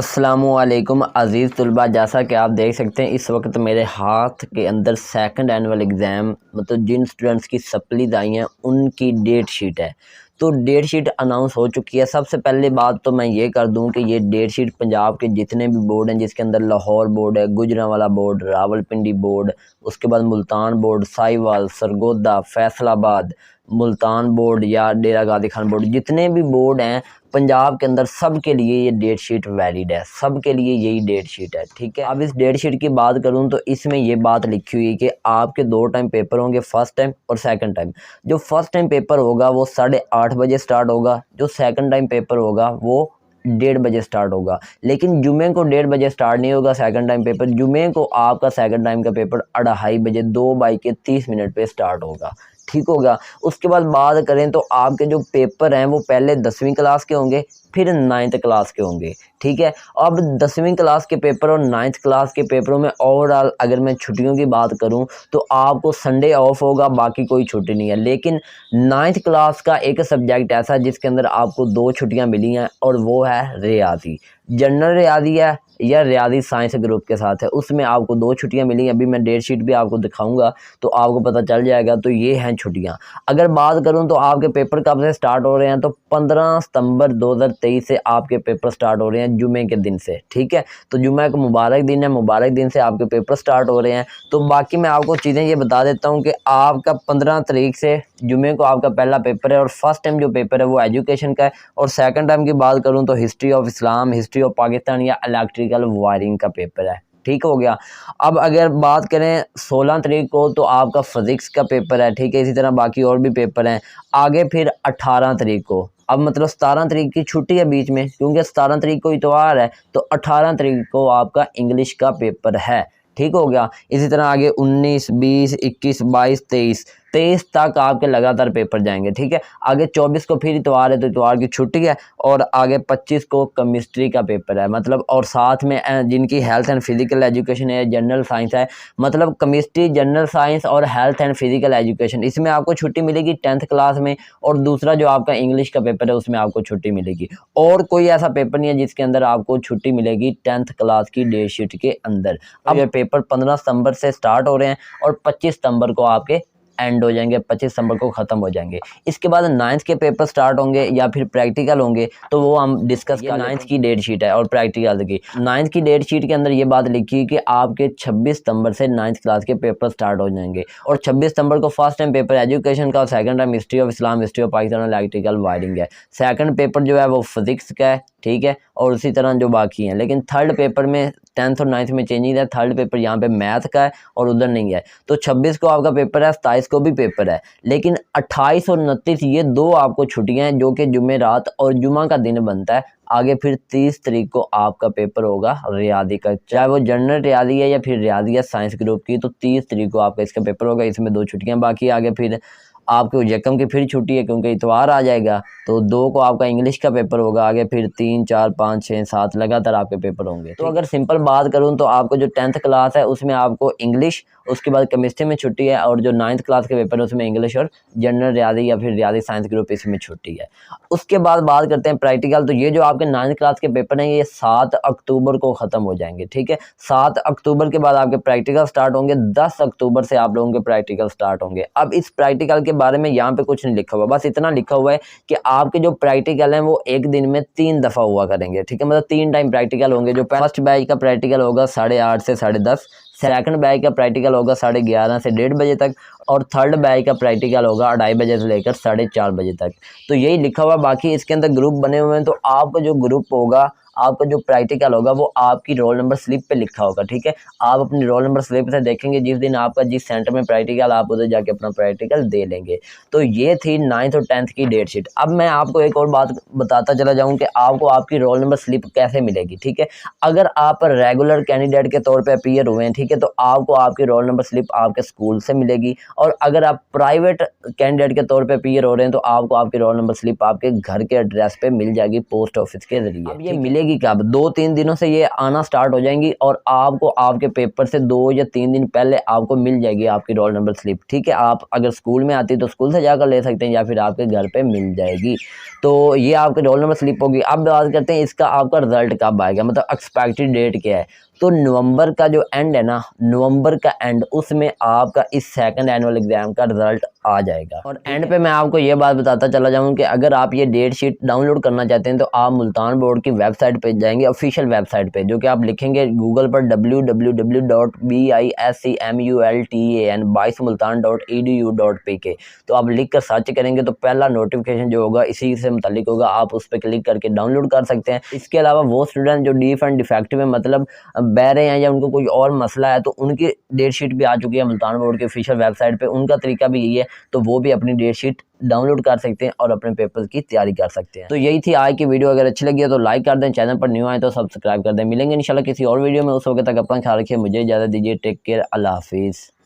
अस्सलामुअलैकुम अज़ीज़ तलबा, जैसा कि आप देख सकते हैं इस वक्त मेरे हाथ के अंदर सेकंड एनुअल एग्ज़ाम मतलब जिन स्टूडेंट्स की सप्लीज आई हैं उनकी डेट शीट है। तो डेट शीट अनाउंस हो चुकी है। सबसे पहले बात तो मैं ये कर दूं कि ये डेट शीट पंजाब के जितने भी बोर्ड हैं, जिसके अंदर लाहौर बोर्ड है, गुजरांवाला बोर्ड, रावलपिंडी बोर्ड, उसके बाद मुल्तान बोर्ड, साहिवाल, सरगोदा, फैसलाबाद, मुल्तान बोर्ड या डेरा गाजी खान बोर्ड, जितने भी बोर्ड हैं पंजाब के अंदर, सब के लिए ये डेट शीट वैलिड है। सब के लिए यही डेट शीट है, ठीक है। अब इस डेट शीट की बात करूं तो इसमें ये बात लिखी हुई है कि आपके 2 टाइम पेपर होंगे, फर्स्ट टाइम और सेकंड टाइम। जो फर्स्ट टाइम पेपर होगा वो 8:30 बजे स्टार्ट होगा, जो सेकंड टाइम पेपर होगा वो 1:30 बजे स्टार्ट होगा। लेकिन जुमे को 1:30 बजे स्टार्ट नहीं होगा सेकंड टाइम पेपर। जुमे को आपका सेकंड टाइम का पेपर 2:30 बजे 2:30 पे स्टार्ट होगा, ठीक होगा। उसके बाद बात करें तो आपके जो पेपर हैं वो पहले 10वीं क्लास के होंगे, फिर 9th क्लास के होंगे, ठीक है। अब 10वीं क्लास के पेपर और 9th क्लास के पेपरों में ओवरऑल अगर मैं छुट्टियों की बात करूं तो आपको संडे ऑफ होगा, बाकी कोई छुट्टी नहीं है। लेकिन 9th क्लास का एक सब्जेक्ट ऐसा है जिसके अंदर आपको 2 छुट्टियां मिली हैं और वो है रियाजी। जनरल रियाजी है या रियाजी साइंस ग्रुप के साथ है, उसमें आपको 2 छुट्टियां मिली हैं। अभी मैं डेट शीट भी आपको दिखाऊंगा तो आपको पता चल जाएगा। तो ये हैं छुट्टियां। अगर बात करूं तो आपके पेपर कब से स्टार्ट हो रहे हैं तो 15 सितंबर 2023 से आपके पेपर स्टार्ट हो रहे हैं, जुमे के दिन से, ठीक है। तो जुमे का मुबारक दिन है, मुबारक दिन से आपके पेपर स्टार्ट हो रहे हैं। तो बाकी मैं आपको चीज़ें ये बता देता हूँ कि आपका 15 तारीख से जुमे को आपका पहला पेपर है और फर्स्ट टाइम जो पेपर है वो एजुकेशन का है। और सेकंड टाइम की बात करूं तो history of Islam, history of Pakistan या इलेक्ट्रिकल वायरिंग का पेपर है, ठीक हो गया। अब अगर बात करें 16 तारीख को तो आपका फिजिक्स का पेपर है, ठीक है। इसी तरह बाकी और भी पेपर हैं। आगे फिर 18 तारीख को, अब मतलब 17 तारीख की छुट्टी है बीच में, क्योंकि 17 तारीख को इतवार है, तो 18 तारीख को आपका इंग्लिश का पेपर है, ठीक हो गया। इसी तरह आगे 19, 20, 21, 22, 23 तक आपके लगातार पेपर जाएंगे, ठीक है। आगे 24 को फिर इतवार है तो इतवार की छुट्टी है। और आगे 25 को केमिस्ट्री का पेपर है, मतलब और साथ में जिनकी हेल्थ एंड फिजिकल एजुकेशन है, जनरल साइंस है, मतलब केमिस्ट्री, जनरल साइंस और हेल्थ एंड फिजिकल एजुकेशन, इसमें आपको छुट्टी मिलेगी 10th क्लास में। और दूसरा जो आपका इंग्लिश का पेपर है उसमें आपको छुट्टी मिलेगी। और कोई ऐसा पेपर नहीं है जिसके अंदर आपको छुट्टी मिलेगी 10th क्लास की डेट शीट के अंदर। अब ये पेपर 15 सितंबर से स्टार्ट हो रहे हैं और 25 सितंबर को आपके एंड हो जाएंगे, 25 सितंबर को ख़त्म हो जाएंगे। इसके बाद 9th के पेपर स्टार्ट होंगे या फिर प्रैक्टिकल होंगे, तो वो हम डिस्कस कर। 9th की डेट शीट है और प्रैक्टिकल की। 9th की डेट शीट के अंदर ये बात लिखी है कि आपके 26 सितंबर से 9th क्लास के पेपर स्टार्ट हो जाएंगे। और 26 सितंबर को फर्स्ट टाइम पेपर एजुकेशन का और second time history of Islam, history of Pakistan, electrical wiring है। सेकंड पेपर जो है वो फिजिक्स का है, ठीक है। और उसी तरह जो बाकी हैं, लेकिन थर्ड पेपर में 10th और 9th में चेंजिंग है। थर्ड पेपर यहाँ पे मैथ का है और उधर नहीं है। तो 26 को आपका पेपर है, 27 को भी पेपर है। लेकिन 28 और 29 ये 2 आपको छुट्टियां हैं जो कि जुमे रात और जुमा का दिन बनता है। आगे फिर 30 तारीख को आपका पेपर होगा रियादी का, चाहे वो जनरल रियादी है या फिर रियादी है साइंस ग्रुप की। तो 30 तारीख को आपका इसका पेपर होगा, इसमें 2 छुट्टियां बाकी। आगे फिर आपके यकम की फिर छुट्टी है क्योंकि इतवार आ जाएगा, तो 2 को आपका इंग्लिश का पेपर होगा। आगे फिर 3, 4, 5, 6, 7 लगातार आपके पेपर होंगे। तो अगर सिंपल बात करूं तो आपको जो 10th क्लास है उसमें आपको इंग्लिश, उसके बाद केमिस्ट्री में छुट्टी है। और जो 9th क्लास के पेपर है उसमें इंग्लिश और जनरल रियादी या फिर रियादी साइंस ग्रुप, इसमें छुट्टी है। उसके बाद बात करते हैं प्रैक्टिकल। तो ये जो आपके 9th क्लास के पेपर हैं ये 7 अक्टूबर को ख़त्म हो जाएंगे, ठीक है। 7 अक्टूबर के बाद आपके प्रैक्टिकल स्टार्ट होंगे। 10 अक्टूबर से आप लोगों के प्रैक्टिकल स्टार्ट होंगे। अब इस प्रैक्टिकल के बारे में यहाँ पे कुछ नहीं लिखा हुआ, बस इतना लिखा हुआ है कि आपके जो प्रैक्टिकल हैं वो एक दिन में 3 दफ़ा हुआ करेंगे, ठीक है। मतलब 3 टाइम प्रैक्टिकल होंगे। जो फर्स्ट बैच का प्रैक्टिकल होगा 8:30 से 10:30, सेकंड बैच का प्रैक्टिकल होगा 11:30 से 1:30 बजे तक, और थर्ड बैच का प्रैक्टिकल होगा 2:30 बजे से लेकर 4:30 बजे तक। तो यही लिखा हुआ। बाकी इसके अंदर ग्रुप बने हुए हैं, तो आपका जो ग्रुप होगा, आपका जो प्रैक्टिकल होगा वो आपकी रोल नंबर स्लिप पे लिखा होगा, ठीक है। आप अपनी रोल नंबर स्लिप से देखेंगे जिस दिन आपका जिस सेंटर में प्रैक्टिकल, आप उधर जाके अपना प्रैक्टिकल दे लेंगे। तो ये थी 9th और 10th की डेट शीट। अब मैं आपको एक और बात बताता चला जाऊँ कि आपको आपकी रोल नंबर स्लिप कैसे मिलेगी, ठीक है। अगर आप रेगुलर कैंडिडेट के तौर पर अपीयर हुए हैं, ठीक है, तो आपको आपकी रोल नंबर स्लिप आपके स्कूल से मिलेगी। और अगर आप प्राइवेट कैंडिडेट के तौर पे अपीयर हो रहे हैं तो आपको आपकी रोल नंबर स्लिप आपके घर के एड्रेस पे मिल जाएगी पोस्ट ऑफिस के जरिए। अब ये मिलेगी आएगी कब, 2-3 दिनों से ये आना स्टार्ट हो जाएंगी और आपको आपके पेपर से 2 या 3 दिन पहले आपको मिल जाएगी आपकी रोल नंबर स्लिप। ठीक है, आप अगर स्कूल में आती तो स्कूल से जाकर ले सकते हैं या फिर आपके घर पे मिल जाएगी। तो ये आपके रोल नंबर स्लिप होगी। अब बात करते हैं इसका आपका रिजल्ट कब आएगा, मतलब एक्सपेक्टेड डेट क्या है। तो नवंबर का जो एंड है ना, नवंबर का एंड, उसमें आपका इस सेकंड एनुअल एग्जाम का रिजल्ट आ जाएगा। और एंड पे मैं आपको ये बात बताता चला जाऊँ कि अगर आप ये डेट शीट डाउनलोड करना चाहते हैं तो आप मुल्तान बोर्ड की वेबसाइट पे जाएंगे, ऑफिशियल वेबसाइट पे, जो कि आप लिखेंगे गूगल पर www.bismultan.edu.pk। तो आप लिख कर सर्च करेंगे तो पहला नोटिफिकेशन जो होगा इसी से मुतालिक होगा, आप उस पर क्लिक करके डाउनलोड कर सकते हैं। इसके अलावा वो स्टूडेंट जो डीफ एंड डिफेक्टिव है, मतलब बहरे हैं या उनको कोई और मसला है, तो उनकी डेट शीट भी आ चुकी है मुल्तान बोर्ड के ऑफिशियल वेबसाइट पे। उनका तरीका भी यही है, तो वो भी अपनी डेट शीट डाउनलोड कर सकते हैं और अपने पेपर की तैयारी कर सकते हैं। तो यही थी आज की वीडियो। अगर अच्छी लगी है तो लाइक कर दें, चैनल पर न्यू आए तो सब्सक्राइब कर दें। मिलेंगे इंशाल्लाह किसी और वीडियो में, उस वक्त तक अपना ख्याल रखिए। मुझे इजाज़त दीजिए। टेक केयर, अल्लाह हाफिज़।